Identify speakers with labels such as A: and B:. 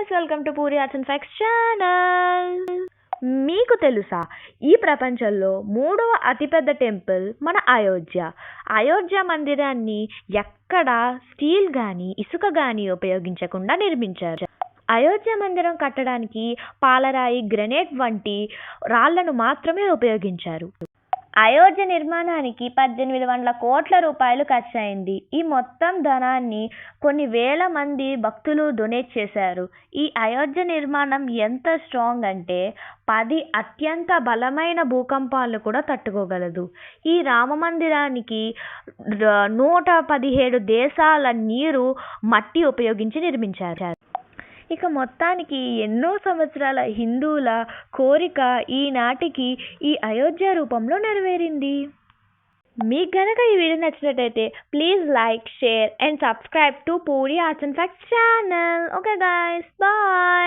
A: Guys, welcome to Puri arts and facts channel. మీకు తెలుసా, ఈ ప్రపంచంలో మూడవ అతిపెద్ద టెంపుల్ మన అయోధ్య. అయోధ్య మందిరాన్ని ఎక్కడ స్టీల్ కానీ ఇసుక కానీ ఉపయోగించకుండా నిర్మించారు. అయోధ్య మందిరం కట్టడానికి పాలరాయి, గ్రనైట్ వంటి రాళ్లను మాత్రమే ఉపయోగించారు. అయోధ్య నిర్మాణానికి 1800 కోట్ల రూపాయలు ఖర్చయింది. ఈ మొత్తం ధనాన్ని కొన్ని వేల మంది భక్తులు డొనేట్ చేశారు. ఈ అయోధ్య నిర్మాణం ఎంత స్ట్రాంగ్ అంటే 10 అత్యంత బలమైన భూకంపాలను కూడా తట్టుకోగలదు. ఈ రామ మందిరానికి 117 దేశాల నీరు, మట్టి ఉపయోగించి నిర్మించారు. ఇక మొత్తానికి ఎన్నో సంవత్సరాల హిందువుల కోరిక ఈనాటికి ఈ అయోధ్య రూపంలో నెరవేరింది. మీకు గనక ఈ వీడియో నచ్చినట్టయితే please like, share and subscribe to Puri arts and facts channel. Okay guys, bye.